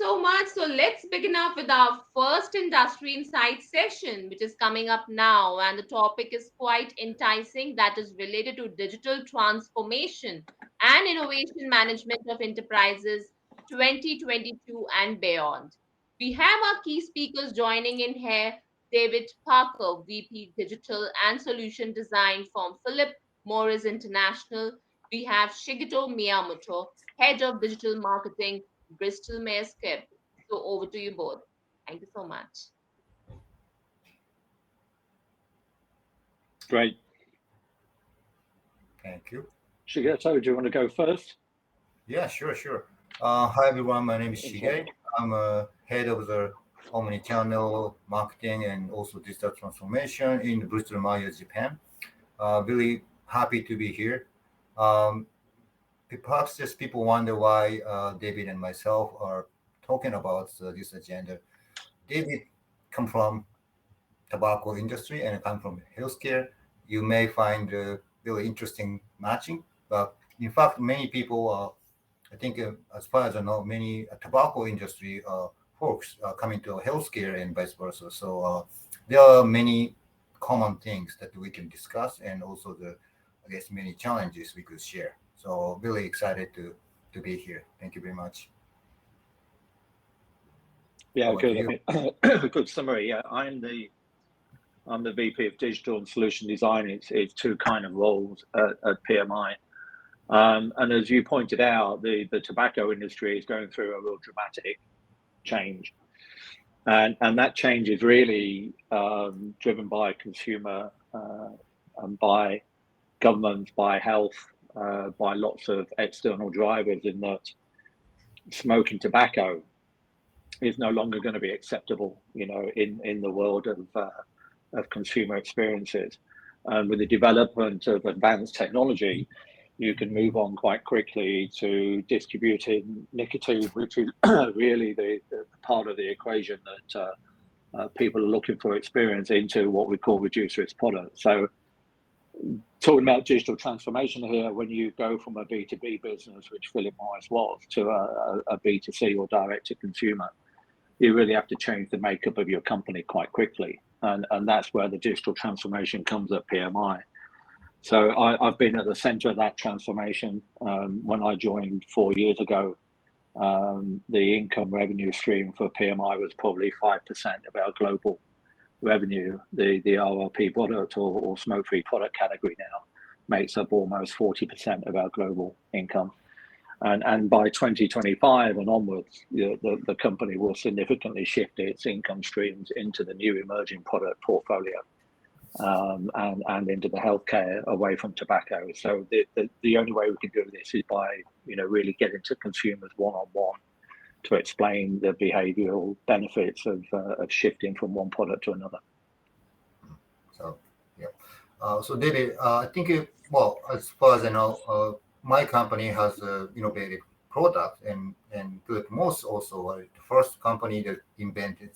so much. So let's begin up with our first industry insight session, which is coming up now. And the topic is quite enticing, that is related to digital transformation and innovation management of enterprises 2022 and beyond. We have our key speakers joining in here: David Parker, VP Digital and Solution Design from Philip Morris International. We have Shigeto Miyamoto, Head of Digital Marketing, Bristol Mayor Squibb. So over to you both. Thank you so much. Great. Thank you. Shigeto, do you want to go first? Yeah, sure. Hi, everyone. My name is Shige. I'm head of the omni-channel marketing and also digital transformation in Bristol Myers, Japan. Really happy to be here. Perhaps just people wonder why David and myself are talking about this agenda. David come from tobacco industry and I come from healthcare. You may find really interesting matching, but in fact, many people, I think, as far as I know, many tobacco industry folks are coming to healthcare and vice versa. So there are many common things that we can discuss, and also I guess, many challenges we could share. So really excited to be here. Thank you very much. Yeah, good. Good summary. Yeah, I'm the VP of Digital and Solution Design. It's two kind of roles at PMI. And as you pointed out, the tobacco industry is going through a real dramatic change. And that change is really driven by consumer and by government, by health, by lots of external drivers, in that smoking tobacco is no longer going to be acceptable, in the world of consumer experiences. And with the development of advanced technology, you can move on quite quickly to distributing nicotine, which is really the part of the equation that people are looking for experience into what we call reduced risk products. So talking about digital transformation here, when you go from a B2B business, which Philip Morris was, to a B2C or direct to consumer, you really have to change the makeup of your company quite quickly. And that's where the digital transformation comes at PMI. So I've been at the center of that transformation. When I joined 4 years ago, the income revenue stream for PMI was probably 5% of our global revenue. The RRP product or smoke-free product category now makes up almost 40% of our global income. And by 2025 and onwards, the company will significantly shift its income streams into the new emerging product portfolio, and into the healthcare away from tobacco. So the only way we can do this is by really getting to consumers one-on-one to explain the behavioural benefits of shifting from one product to another. So yeah. So David, I think as far as I know, my company has an innovative product, and Philip Morris also was the first company that invented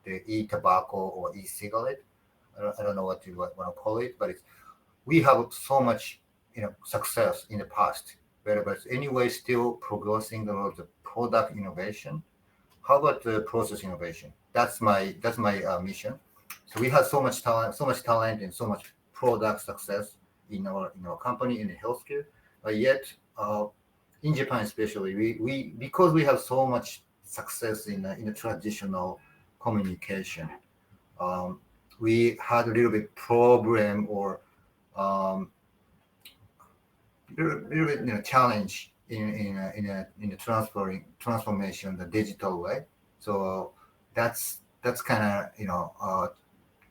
the e-tobacco or e-cigarette. I don't know what you want to call it, but we have so much success in the past, but anyway, still progressing the product innovation. How about the process innovation? That's my mission. So we have so much talent, and so much product success in our company in the healthcare. But yet, in Japan especially, we because we have so much success in the traditional communication, we had a little bit problem or little bit challenge in the transformation the digital way. So that's kind of I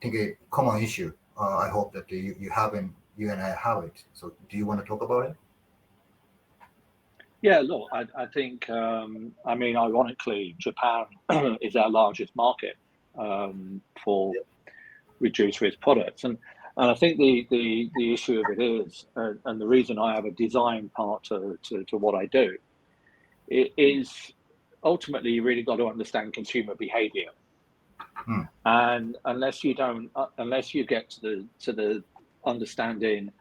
think a common issue. I hope that you and I have it. So do you want to talk about it? Yeah, look, I think, ironically, Japan is our largest market for reduced risk products. And I think the issue of it is, and the reason I have a design part to what I do, it is ultimately you really got to understand consumer behavior. And unless you get to the understanding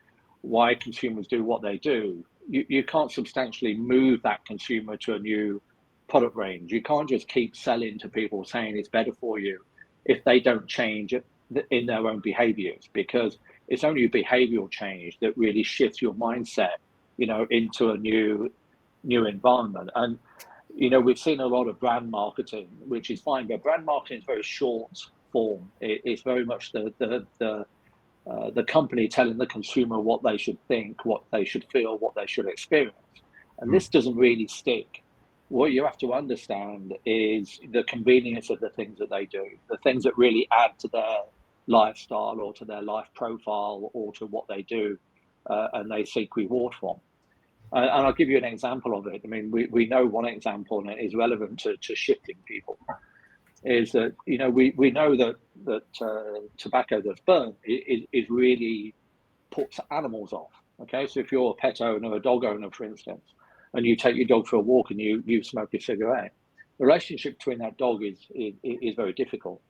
why consumers do what they do, you can't substantially move that consumer to a new product range. You can't just keep selling to people saying it's better for you if they don't change in their own behaviors, because it's only a behavioral change that really shifts your mindset, into a new environment. And we've seen a lot of brand marketing, which is fine, but brand marketing is very short form. It's very much the company telling the consumer what they should think, what they should feel, what they should experience. And this doesn't really stick. What you have to understand is the convenience of the things that they do, the things that really add to their lifestyle or to their life profile or to what they do, and they seek reward from. And I'll give you an example of it. I mean, we know one example, and it is relevant to shifting people, is that, we know that tobacco that's burnt is really puts animals off. Okay, so if you're a pet owner, a dog owner, for instance, and you take your dog for a walk and you smoke a cigarette, the relationship between that dog is very difficult.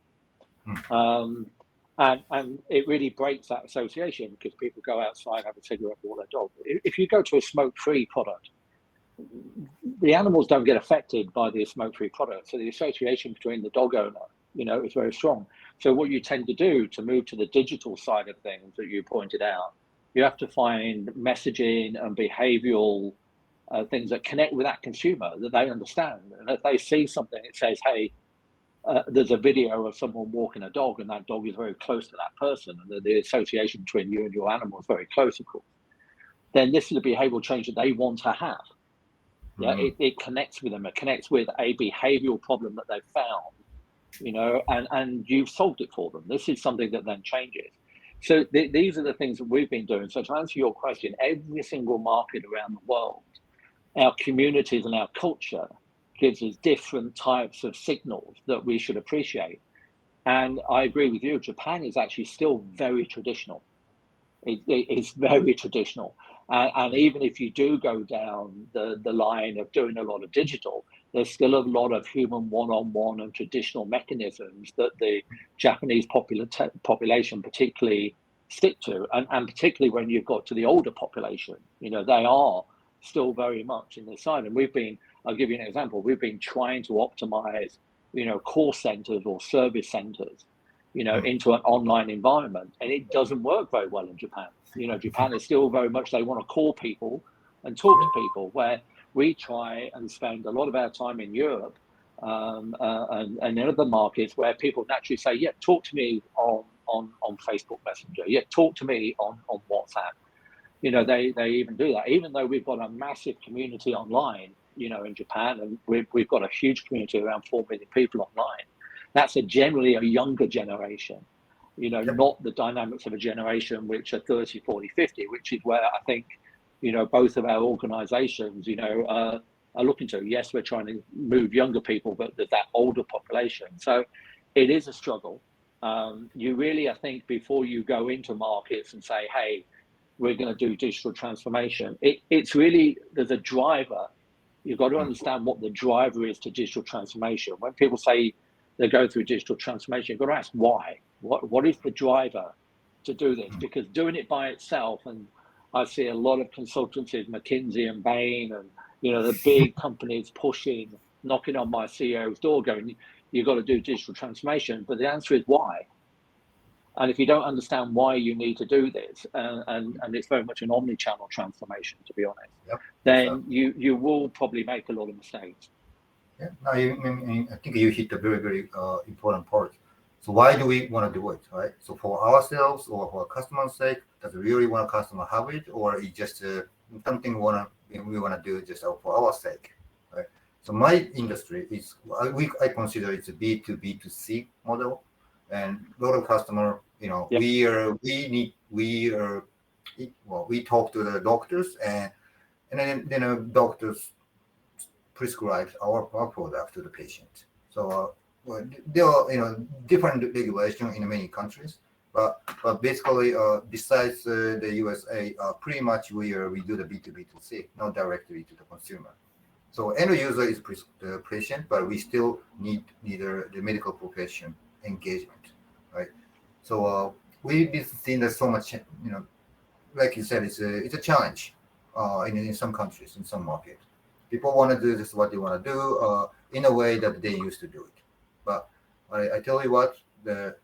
And it really breaks that association, because people go outside, have a cigarette, walk their dog. If you go to a smoke-free product, the animals don't get affected by the smoke-free product. So the association between the dog owner, is very strong. So what you tend to do to move to the digital side of things that you pointed out, you have to find messaging and behavioral things that connect with that consumer, that they understand. And if they see something that says, hey, there's a video of someone walking a dog, and that dog is very close to that person, and the association between you and your animal is very close, of course, then this is a behavioral change that they want to have. Yeah, it connects with them. It connects with a behavioral problem that they've found, and you've solved it for them. This is something that then changes. So these are the things that we've been doing. So to answer your question, every single market around the world, our communities and our culture gives us different types of signals that we should appreciate. And I agree with you, Japan is actually still very traditional. It's very traditional. And even if you do go down the line of doing a lot of digital, there's still a lot of human one-on-one and traditional mechanisms that the Japanese population particularly stick to. And particularly when you've got to the older population, they are still very much in this side. And I'll give you an example. We've been trying to optimize, call centers or service centers, into an online environment, and it doesn't work very well in Japan. Japan is still very much, they want to call people and talk to people, where we try and spend a lot of our time in Europe and in other markets where people naturally say, yeah, talk to me on Facebook Messenger. Yeah, talk to me on WhatsApp. They even do that, even though we've got a massive community online, in Japan, and we've got a huge community, around 4 million people online. That's generally a younger generation, not the dynamics of a generation which are 30, 40, 50, which is where I think, both of our organizations, are looking to. Yes, we're trying to move younger people, but there's that older population. So it is a struggle. You really, I think, before you go into markets and say, hey, we're going to do digital transformation, it's really, there's a driver. You've got to understand what the driver is to digital transformation. When people say they go through digital transformation, you've got to ask why. What is the driver to do this? Because doing it by itself, and I see a lot of consultancies, McKinsey and Bain, and the big companies pushing, knocking on my CEO's door, going, you've got to do digital transformation. But the answer is why. And if you don't understand why you need to do this, and it's very much an omni-channel transformation, to be honest, then you will probably make a lot of mistakes. Yeah, no, I think you hit a very, very important part. So why do we want to do it, right? So for ourselves or for customers' sake, does really want a customer have it, or is just something we want to do just for our sake, right? So my industry is, I consider it's a B2B2C model. And a lot of customer, we talk to the doctors, and then doctors prescribe our product to the patient. So there are different regulation in many countries, but basically besides the USA, pretty much we do the B2B2C, not directly to the consumer. So end user is the patient, but we still need the medical profession engagement, right? So we've been seeing that so much, like you said, it's a challenge in some countries, in some markets. People want to do just what they want to do in a way that they used to do it. But I tell you what, the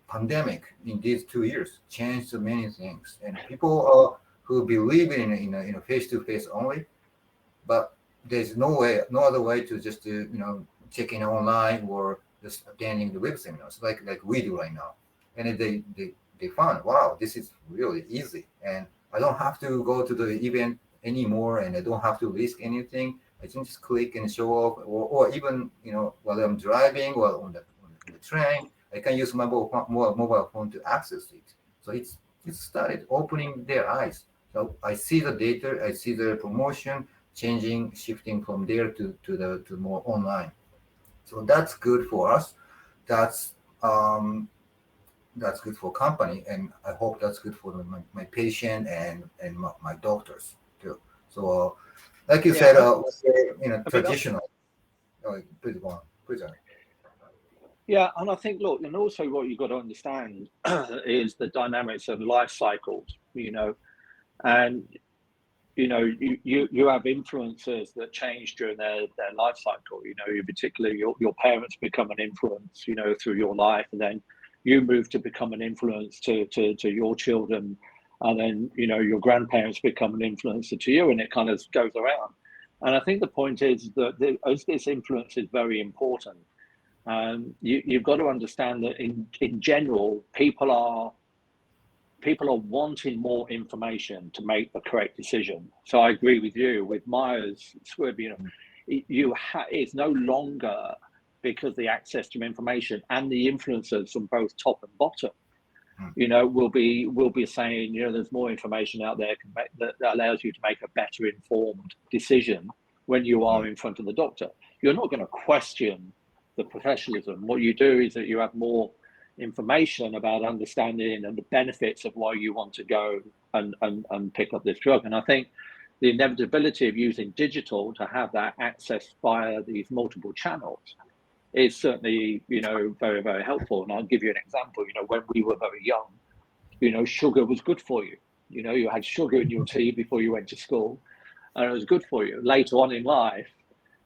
pandemic in these 2 years changed many things, and people who believe in a face-to-face only, but there's no other way to just check in online or just attending the web seminars like we do right now. And they found, wow, this is really easy, and I don't have to go to the event anymore, and I don't have to risk anything. I can just click and show up, or even while I'm driving, while on the train, I can use my mobile phone to access it. So it started opening their eyes. So I see the data, I see the promotion changing, shifting from there to more online. So that's good for us. That's that's good for company, and I hope that's good for my patient and my doctors too. So like you said, traditional. Please go on. Please on. Yeah, and I think, look, and also what you've got to understand is the dynamics of life cycles, and you have influences that change during their life cycle. You particularly your parents become an influence, through your life, and then you move to become an influence to your children, and then your grandparents become an influencer to you, and it kind of goes around. And I think the point is that as this influence is very important, you've got to understand that in general, people are wanting more information to make the correct decision. So I agree with you. With Myers Squibb, it's no longer because the access to information and the influencers from both top and bottom, will be saying, there's more information out there that allows you to make a better informed decision when you are in front of the doctor. You're not going to question the professionalism. What you do is that you have more information about understanding and the benefits of why you want to go and pick up this drug. And I think the inevitability of using digital to have that access via these multiple channels is certainly, very, very helpful. And I'll give you an example. When we were very young, sugar was good for you. You had sugar in your tea before you went to school, and it was good for you. Later on in life,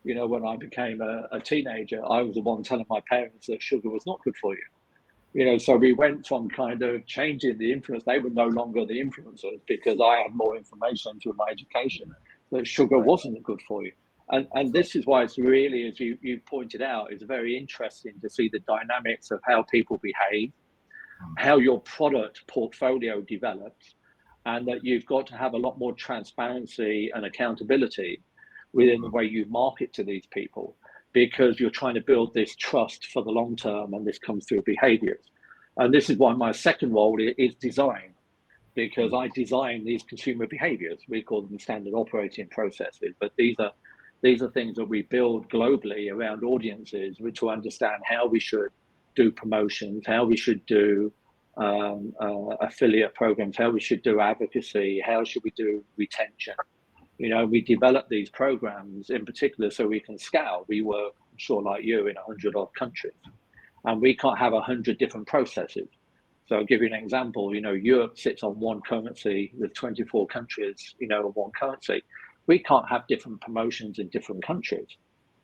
when I became a teenager, I was the one telling my parents that sugar was not good for you. So we went from kind of changing the influence. They were no longer the influencers because I had more information through my education that sugar wasn't good for you. And this is why it's really, as you pointed out, it's very interesting to see the dynamics of how people behave, how your product portfolio develops, and that you've got to have a lot more transparency and accountability within the way you market to these people, because you're trying to build this trust for the long term, and this comes through behaviors. And this is why my second role is design, because I design these consumer behaviors. We call them standard operating processes, but these are things that we build globally around audiences to understand how we should do promotions, how we should do affiliate programs, how we should do advocacy, how should we do retention. We develop these programs in particular so we can scale. We work, I'm sure like you, in 100 odd countries, and we can't have 100 different processes. So I'll give you an example. Europe sits on one currency with 24 countries, one currency. We can't have different promotions in different countries.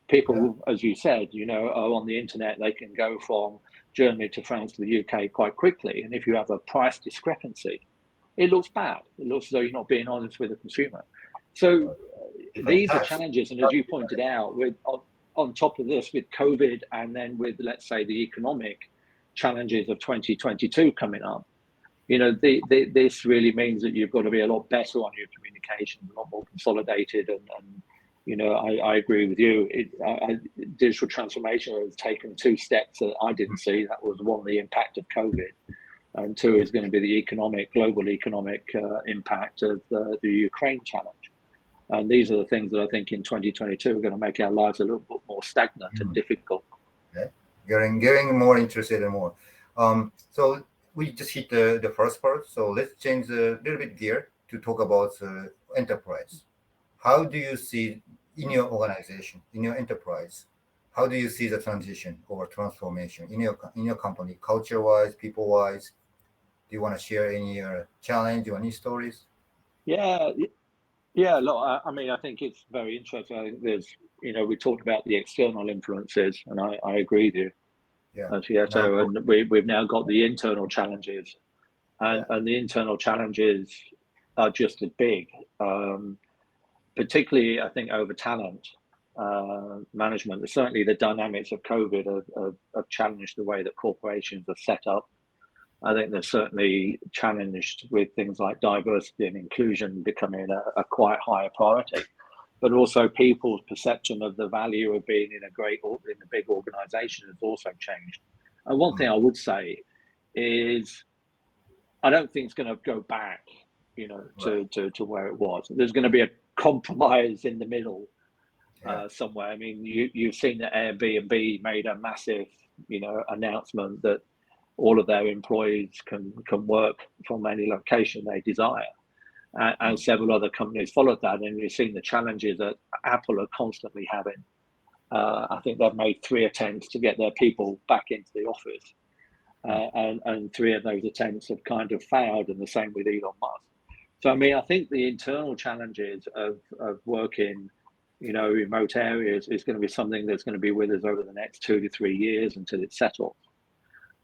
People, as you said, are on the internet. They can go from Germany to France to the UK quite quickly. And if you have a price discrepancy, it looks bad. It looks as though you're not being honest with the consumer. So these are challenges. And as you pointed out, with on top of this, with COVID, and then with, let's say, the economic challenges of 2022 coming up, this really means that you've got to be a lot better on your communication, a lot more consolidated. And I agree with you. Digital transformation has taken two steps that I didn't see. That was one, the impact of COVID, and two is going to be the global economic impact of the Ukraine challenge. And these are the things that I think in 2022 are going to make our lives a little bit more stagnant and difficult. Okay. Getting more interested and more. So we just hit the first part. So let's change a little bit gear to talk about enterprise. How do you see in your organization, in your enterprise, how do you see the transition or transformation in your company, culture-wise, people-wise? Do you want to share any challenge or any stories? Yeah, Yeah, look, I mean, I think it's very interesting. I think there's, we talked about the external influences, and I agree with you, Yeah. Shigeto, and we've now got the internal challenges, and the internal challenges are just as big, particularly, I think, over talent management. Certainly, the dynamics of COVID have challenged the way that corporations are set up. I think they're certainly challenged with things like diversity and inclusion becoming a quite higher priority, but also people's perception of the value of being in a big organization has also changed. And one thing I would say is I don't think it's going to go back, to where it was. There's going to be a compromise in the middle somewhere. I mean, you've seen that Airbnb made a massive, announcement that all of their employees can work from any location they desire. And several other companies followed that. And you've seen the challenges that Apple are constantly having. I think they've made 3 attempts to get their people back into the office. And 3 of those attempts have kind of failed, and the same with Elon Musk. So, I mean, I think the internal challenges of working, remote areas is going to be something that's going to be with us over the next 2 to 3 years until it settles.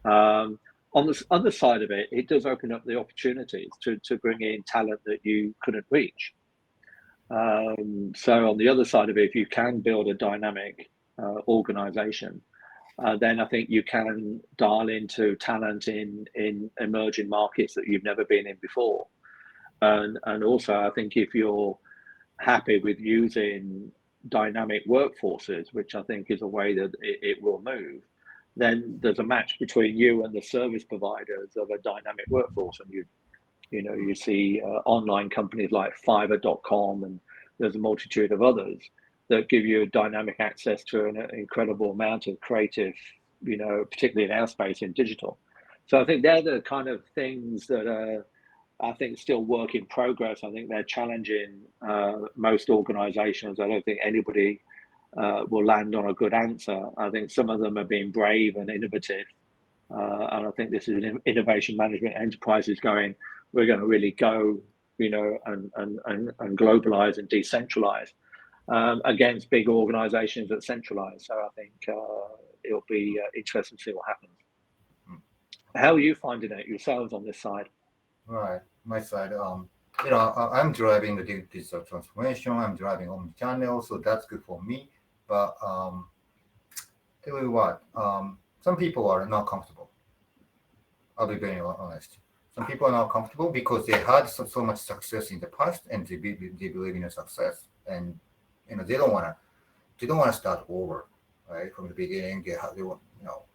On the other side of it, it does open up the opportunities to bring in talent that you couldn't reach. So on the other side of it, if you can build a dynamic organization, then I think you can dial into talent in emerging markets that you've never been in before. And also, I think if you're happy with using dynamic workforces, which I think is a way that it will move, then there's a match between you and the service providers of a dynamic workforce. And you see online companies like Fiverr.com, and there's a multitude of others that give you dynamic access to an incredible amount of creative, particularly in our space in digital. So I think they're the kind of things that are, I think, still work in progress. I think they're challenging most organizations. I don't think anybody will land on a good answer. I think some of them are being brave and innovative. And I think this is an innovation management enterprises going, we're going to really go, and globalize and decentralize against big organizations that centralize. So I think it'll be interesting to see what happens. How are you finding it yourselves on this side? Right, my side. I'm driving the digital transformation. I'm driving omni-channel, so that's good for me. But tell you what, some people are not comfortable. I'll be very honest. Some people are not comfortable because they had so much success in the past, and they believe in a success, and they don't want to start over, right, from the beginning. They want,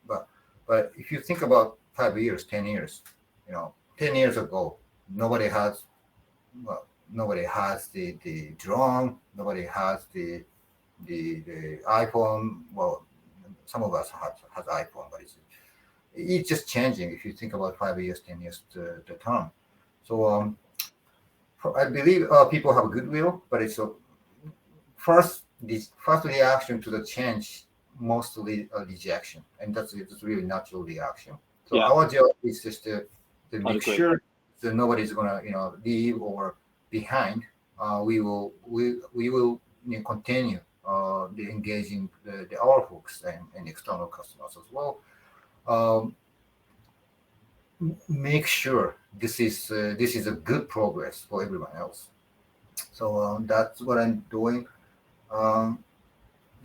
but if you think about 5 years, 10 years, 10 years ago, nobody has the drone, nobody has the iPhone. Well, some of us has iPhone, but it's just changing. If you think about 5 years, 10 years, the term. So I believe people have goodwill, but it's first reaction to the change, mostly a rejection, and that's really natural reaction. So our job is just to make sure that nobody's gonna leave or behind. We will continue the engaging our folks and external customers as well. Make sure this is a good progress for everyone else. So that's what I'm doing.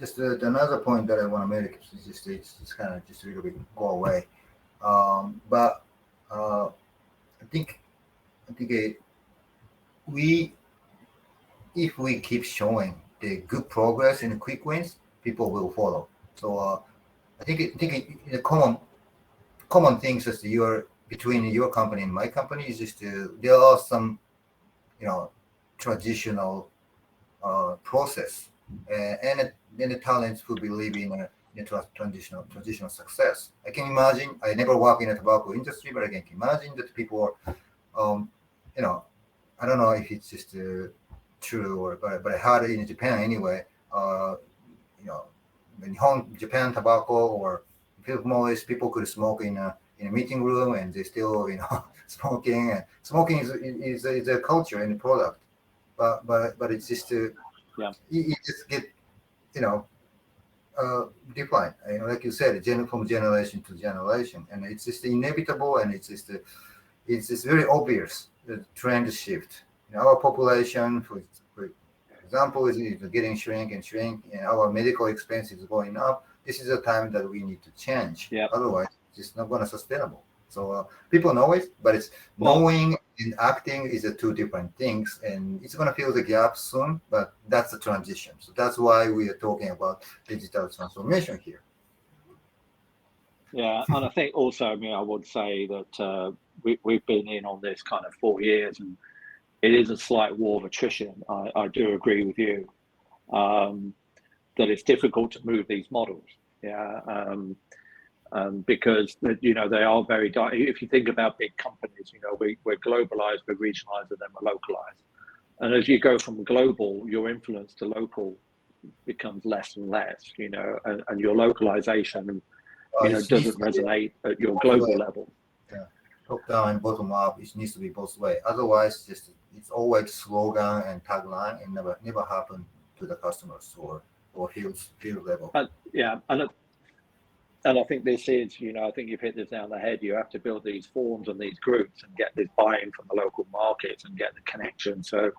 Just another point that I want to make is just kind of just a little bit go away. But I think if we keep showing the good progress and quick wins, people will follow. So I think the common things as between your company and my company is just there are some traditional process, and the talents who believe in traditional success. I can imagine. I never work in the tobacco industry, but I can imagine that people are, I don't know if it's just true but I heard it in Japan anyway. In Japan tobacco or Philip Morris, people could smoke in a meeting room and they still smoking. And smoking is a culture and a product. but it's just it just get defined. Like you said, from generation to generation, and it's just inevitable, and it's just very obvious the trend shift. Our population, for example, is getting shrink, and our medical expense is going up. This is a time that we need to change. Otherwise, it's not going to sustainable. So people know it, but it's knowing and acting is two different things, and it's going to fill the gap soon. But that's the transition. So that's why we are talking about digital transformation here. Yeah, and I think also, I would say that we've been in on this kind of 4 years, and it is a slight war of attrition. I do agree with you that it's difficult to move these models. Because they are very. If you think about big companies, we're globalized, we're regionalized, and then we're localized. And as you go from global, your influence to local becomes less and less. And your localization, doesn't resonate at your global level. Yeah, top down and bottom up. It needs to be both ways. Otherwise, it's always slogan and tagline, and never happen to the customers or field level. And I think this is, I think you've hit this nail on the head. You have to build these forums and these groups and get this buy-in from the local markets and get the connection. So,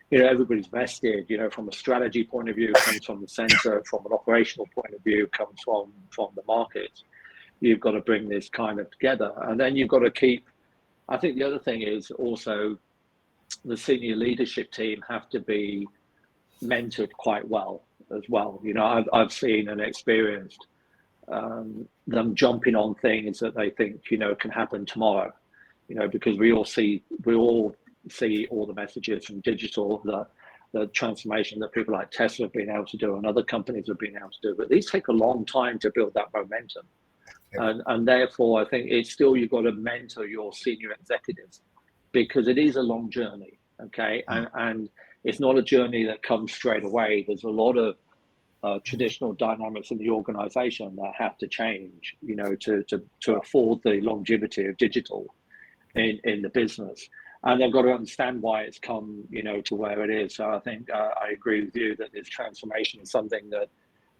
everybody's vested, from a strategy point of view, comes from the center, from an operational point of view, comes from the markets. You've got to bring this kind of together. And then you've got to keep, I think the other thing is also the senior leadership team have to be mentored quite well as well. I've seen and experienced them jumping on things that they think can happen tomorrow, because we all see all the messages from digital, the transformation that people like Tesla have been able to do and other companies have been able to do, but these take a long time to build that momentum. And therefore I think it's still, you've got to mentor your senior executives, because it is a long journey. And it's not a journey that comes straight away. There's a lot of traditional dynamics in the organization that have to change, to afford the longevity of digital in the business. And they've got to understand why it's come, to where it is. So I think I agree with you that this transformation is something that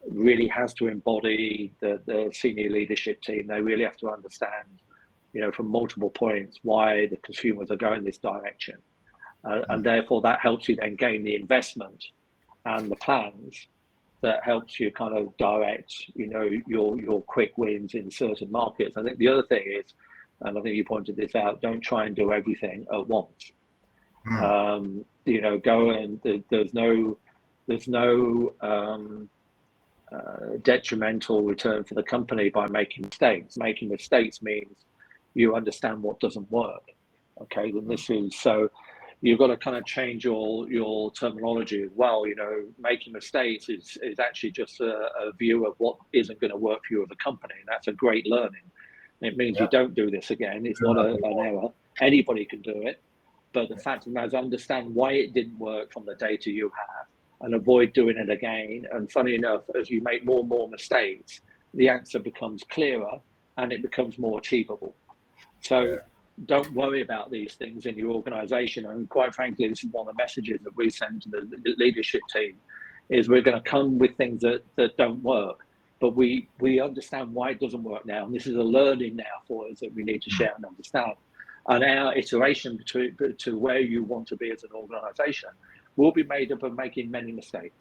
really has to embody the senior leadership team. They really have to understand, from multiple points, why the consumers are going this direction. And therefore that helps you then gain the investment and the plans that helps you kind of direct, your quick wins in certain markets. I think the other thing is, and I think you pointed this out, don't try and do everything at once. Go and there's no detrimental return for the company by making mistakes. Making mistakes means you understand what doesn't work. Then this is so. You've got to kind of change your terminology as well. Making mistakes is actually just a view of what isn't going to work for you as a company. And that's a great learning. It means you don't do this again. It's not an error. Anybody can do it. But the fact of the matter is, understand why it didn't work from the data you have and avoid doing it again. And funny enough, as you make more and more mistakes, the answer becomes clearer and it becomes more achievable. So don't worry about these things in your organization. And quite frankly, this is one of the messages that we send to the leadership team, is we're going to come with things that don't work, but we understand why it doesn't work now. And this is a learning now for us that we need to share and understand. And our iteration to where you want to be as an organization will be made up of making many mistakes.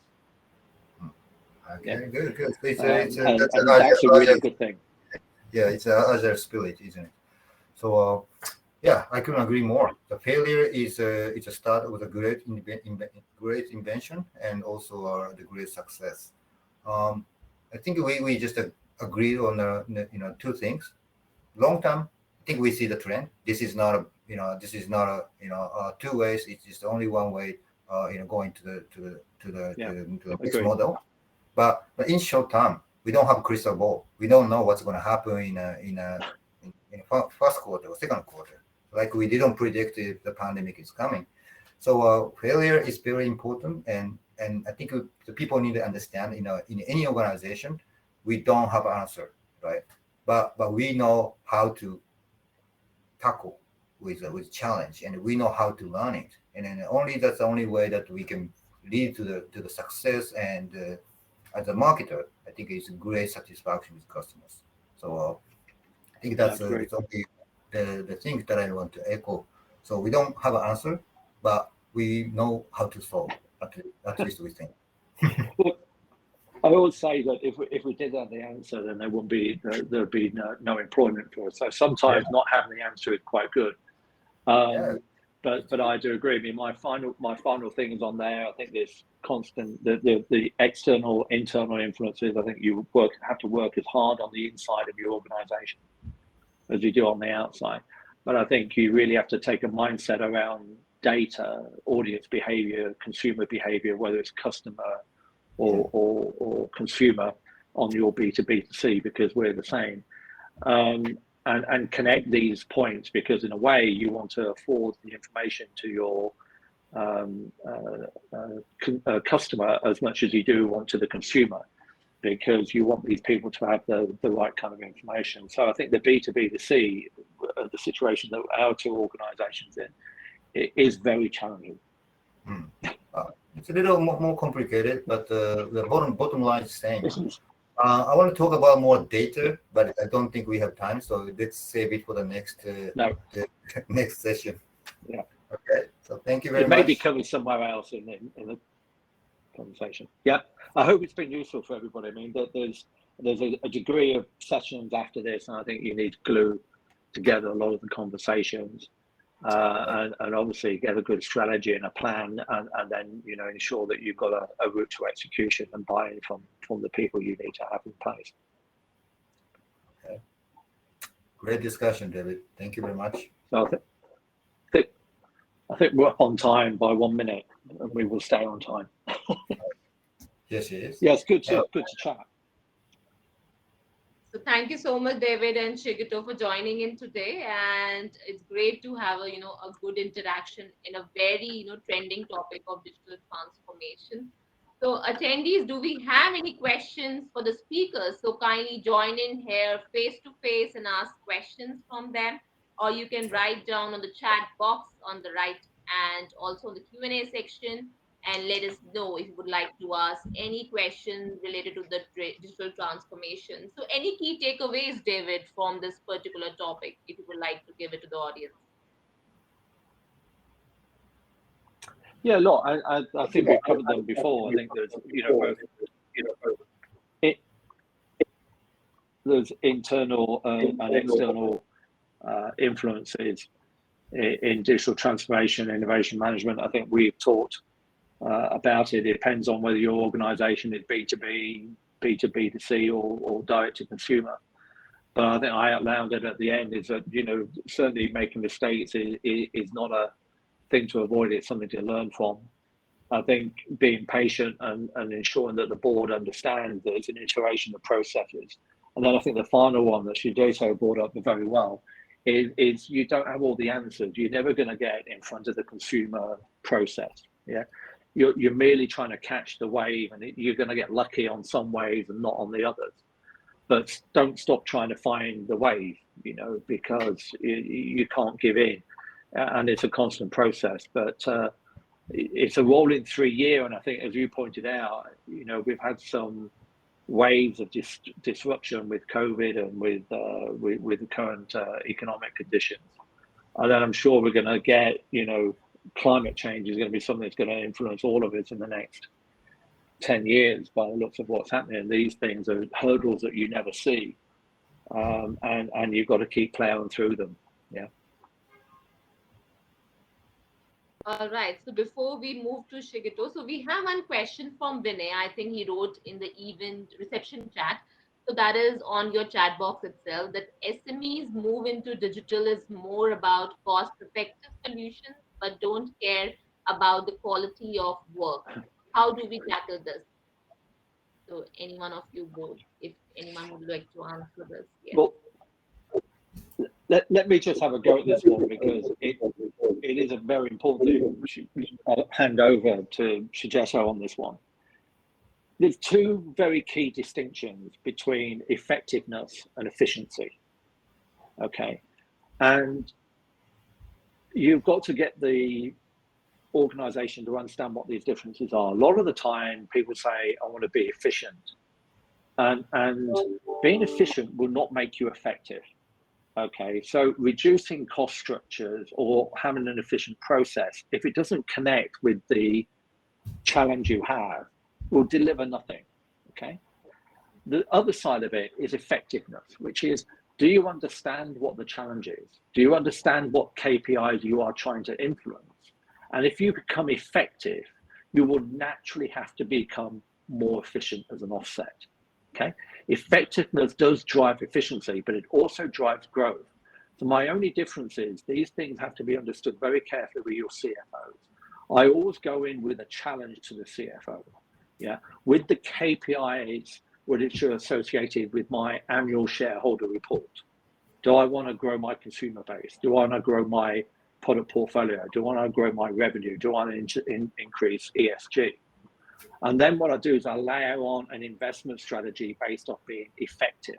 Okay, good. That's a really good thing. Yeah, it's an agile spirit, isn't it? So, I couldn't agree more. The failure is it's a start of a great invention and also the great success. I think we just agreed on two things. Long term, I think we see the trend. This is not a two ways. It's just only one way. Going to the next model. But in short term, we don't have a crystal ball. We don't know what's going to happen in first quarter or second quarter. Like we didn't predict if the pandemic is coming. So failure is very important, and I think the people need to understand. In any organization, we don't have an answer, right? But we know how to tackle with challenge, and we know how to run it. And then only that's the only way that we can lead to the success. And as a marketer, I think it's a great satisfaction with customers. So I think that's it's only the thing that I want to echo. So we don't have an answer, but we know how to solve. At least we think. Well, I always say that if we did have the answer, then there'd be no employment for us. So sometimes not having the answer is quite good. But I do agree. I mean, my final thing is on there. I think this constant the external internal influences. I think you have to work as hard on the inside of your organization as you do on the outside. But I think you really have to take a mindset around data, audience behavior, consumer behavior, whether it's customer or consumer on your B2B2C, because we're the same. And connect these points, because in a way you want to afford the information to your customer as much as you do want to the consumer, because you want these people to have the right kind of information. So I think the B2B2C, the situation that our two organizations in, it is very challenging. It's a little more complicated, but the bottom line is the same. I want to talk about more data, but I don't think we have time, so let's save it for the next the next session. Yeah. Okay. So thank you very much. Maybe covered somewhere else in the conversation. Yeah. I hope it's been useful for everybody. I mean, there's a degree of sessions after this, and I think you need to glue together a lot of the conversations. And obviously get a good strategy and a plan, and then ensure that you've got a route to execution and buy-in from the people you need to have in place. Okay. Great discussion, David. Thank you very much. So I think we're on time by 1 minute, and we will stay on time. Yes, it is. Yeah, it's good to chat. So thank you so much, David and Shigeto, for joining in today. And it's great to have a good interaction in a very trending topic of digital transformation. So attendees, do we have any questions for the speakers? So kindly join in here face to face and ask questions from them, or you can write down on the chat box on the right and also in the Q&A section, and let us know if you would like to ask any questions related to the digital transformation. So any key takeaways, David, from this particular topic, if you would like to give it to the audience? Yeah, look, I think we've covered them before. I think there's there's internal and external influences in digital transformation, innovation management. I think we've talked about it. It depends on whether your organization is B2B, B2B2C, or direct to consumer. But I think I outlined it at the end is that, certainly making mistakes is not a thing to avoid. It's something to learn from. I think being patient and ensuring that the board understands that it's an iteration of processes. And then I think the final one that Shigeto brought up very well is you don't have all the answers. You're never going to get in front of the consumer process. Yeah. You're merely trying to catch the wave, and you're going to get lucky on some waves and not on the others. But don't stop trying to find the wave, because you can't give in, and it's a constant process. But it's a rolling 3 year, and I think, as you pointed out, we've had some waves of disruption with COVID and with the current economic conditions, and then I'm sure we're going to get, climate change is going to be something that's going to influence all of us in the next 10 years by the looks of what's happening. These things are hurdles that you never see, and you've got to keep plowing through them. Yeah. All right. So before we move to Shigeto, so we have one question from Vinay. I think he wrote in the event reception chat. So that is on your chat box itself, that SMEs move into digital is more about cost-effective solutions, but don't care about the quality of work. How do we tackle this? So any one of you both, if anyone would like to answer this. Yeah. Well, let me just have a go at this one, because it is a very important thing. I'll hand over to Shigeto on this one. There's two very key distinctions between effectiveness and efficiency. Okay. And you've got to get the organization to understand what these differences are. A lot of the time, people say, I want to be efficient. And being efficient will not make you effective. Okay, so reducing cost structures or having an efficient process, if it doesn't connect with the challenge you have, will deliver nothing. Okay. The other side of it is effectiveness, which is, do you understand what the challenge is? Do you understand what KPIs you are trying to influence? And if you become effective, you will naturally have to become more efficient as an offset. Okay, effectiveness does drive efficiency, but it also drives growth. So my only difference is these things have to be understood very carefully with your CFOs. I always go in with a challenge to the CFO, yeah, with the KPIs which are associated with my annual shareholder report. Do I want to grow my consumer base? Do I want to grow my product portfolio? Do I want to grow my revenue? Do I want to increase ESG? And then what I do is I layer on an investment strategy based off being effective,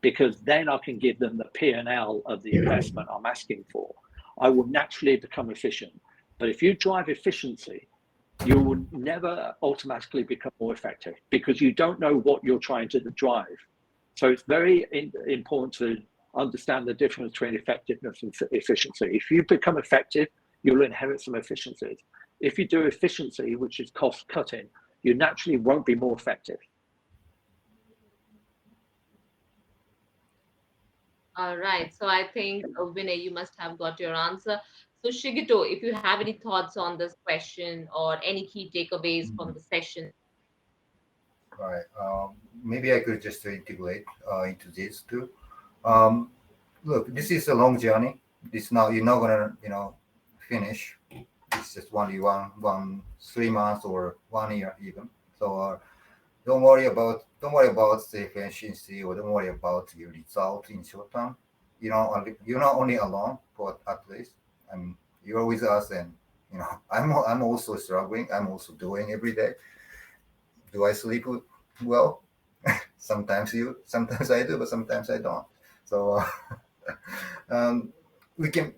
because then I can give them the P&L of the investment I'm asking for. I will naturally become efficient. But if you drive efficiency, you will never automatically become more effective because you don't know what you're trying to drive. So it's very important to understand the difference between effectiveness and efficiency. If you become effective, you'll inherit some efficiencies. If you do efficiency, which is cost cutting, you naturally won't be more effective. All right. So I think, Vinay, you must have got your answer. So Shigeto, if you have any thoughts on this question or any key takeaways from the session. Right. Maybe I could just integrate into this too. Look, this is a long journey. You're not gonna finish. It's just only one 3 months or 1 year even. So don't worry about the efficiency, or don't worry about your result in short term. You're not only alone for at least. You're with us, and I'm also struggling. I'm also doing every day. Do I sleep well? Sometimes I do, but sometimes I don't. So we can.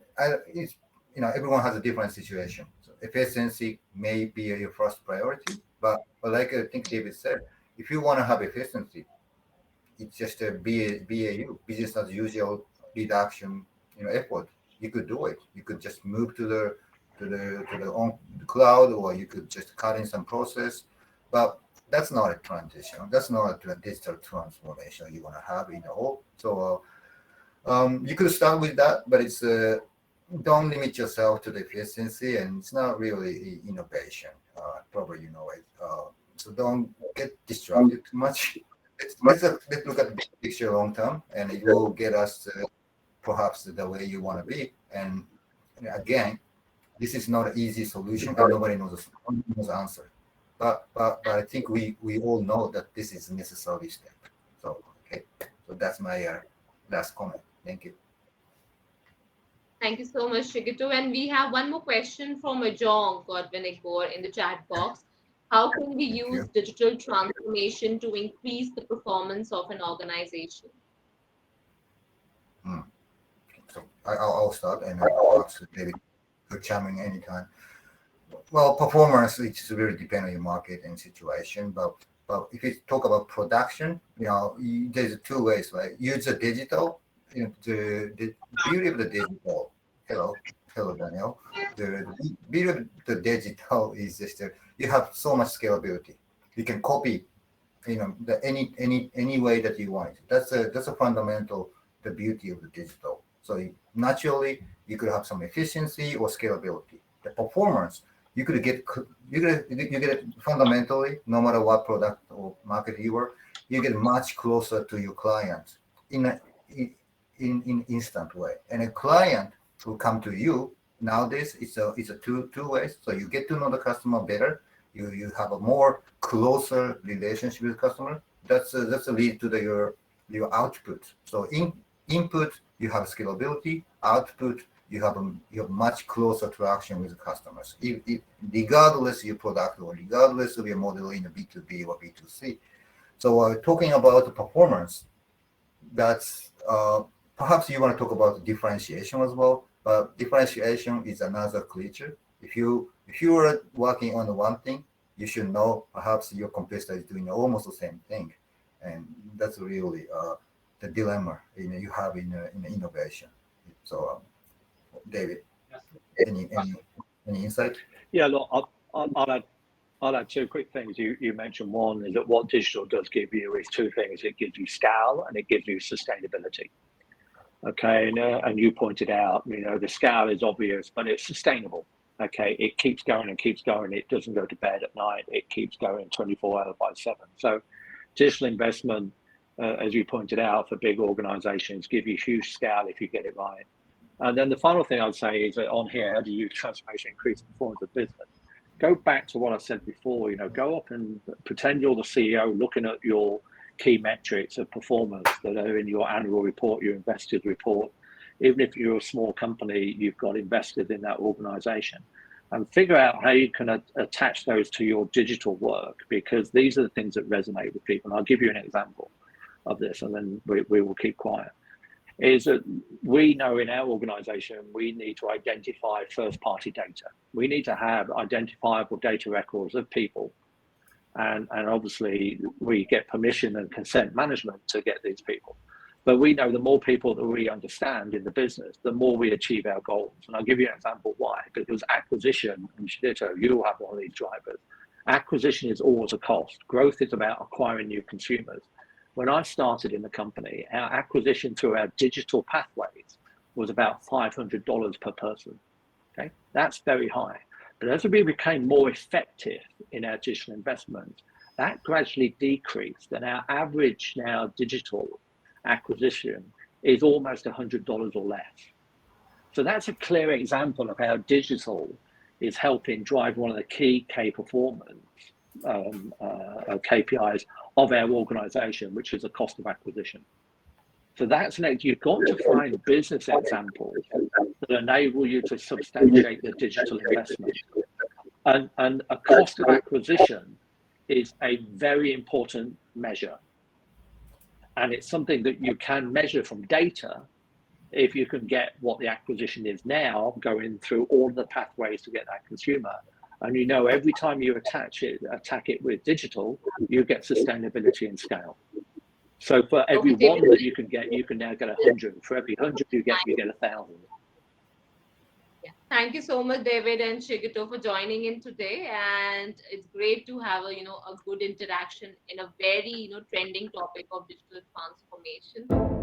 Everyone has a different situation. So efficiency may be your first priority, but like I think David said, if you want to have efficiency, it's just a BAU, business as usual reduction, effort. You could do it. You could just move to the cloud, or you could just cut in some process. But that's not a transition. That's not a digital transformation you want to have in the whole. So you could start with that, but it's don't limit yourself to the efficiency, and it's not really innovation. Probably you know it. So don't get distracted too much. Let's look at the big picture long term, and it will get us perhaps the way you want to be. And again, this is not an easy solution, and nobody knows the answer. But I think we all know that this is a necessary step. So okay, so that's my last comment. Thank you. Thank you so much, Shigeto. And we have one more question from Ajong Godwinegor in the chat box. How can we Thank use you. digital transformation to increase the performance of an organization? So I'll start, and perhaps David could chime in anytime. Well, performance it's really depend on your market and situation, but if you talk about production, there's two ways, right? Use the digital, the beauty of the digital. Hello, Daniel. The beauty of the digital is just that you have so much scalability. You can copy, any way that you want. That's a fundamental the beauty of the digital. So naturally, you could have some efficiency or scalability. The performance you get it fundamentally, no matter what product or market you are, you get much closer to your client in instant way. And a client will come to you nowadays. It's a two ways. So you get to know the customer better. You have a more closer relationship with the customer. That's a lead to your output. So input you have scalability, output you have much closer interaction with the customers, regardless of your product or regardless of your model in the B2B or B2C. So talking about the performance, that's perhaps you want to talk about the differentiation as well. But differentiation is another creature. If you are working on one thing, you should know perhaps your competitor is doing almost the same thing, and that's really the dilemma you have in innovation. So, David, any insight? Yeah, look, I'll add two quick things. You mentioned one is that what digital does give you is two things. It gives you scale and it gives you sustainability. Okay, and you pointed out, the scale is obvious, but it's sustainable. Okay, it keeps going and keeps going. It doesn't go to bed at night. It keeps going 24 hours by 7. So digital investment, as you pointed out, for big organizations, give you huge scale if you get it right. And then the final thing I'd say is that on here, how do you use transformation increase performance of business? Go back to what I said before, go up and pretend you're the CEO looking at your key metrics of performance that are in your annual report, your investors report. Even if you're a small company, you've got invested in that organization, and figure out how you can attach those to your digital work, because these are the things that resonate with people. And I'll give you an example of this, and then we will keep quiet. Is that we know in our organization, we need to identify first-party data. We need to have identifiable data records of people. And obviously, we get permission and consent management to get these people. But we know the more people that we understand in the business, the more we achieve our goals. And I'll give you an example why. Because acquisition, and Shigeto, you'll have one of these drivers. Acquisition is always a cost. Growth is about acquiring new consumers. When I started in the company, our acquisition through our digital pathways was about $500 per person. Okay, that's very high. But as we became more effective in our digital investment, that gradually decreased, and our average now digital acquisition is almost $100 or less. So that's a clear example of how digital is helping drive one of the key performance KPIs of our organization, which is the cost of acquisition. So that's you've got to find business examples that enable you to substantiate the digital investment. And a cost of acquisition is a very important measure. And it's something that you can measure from data if you can get what the acquisition is now, going through all the pathways to get that consumer. And every time you attack it with digital, you get sustainability and scale. So for every one that you can get, you can now get 100. For every 100 you get 1,000. Yeah. Thank you so much, David and Shigeto, for joining in today. And it's great to have a good interaction in a very trending topic of digital transformation.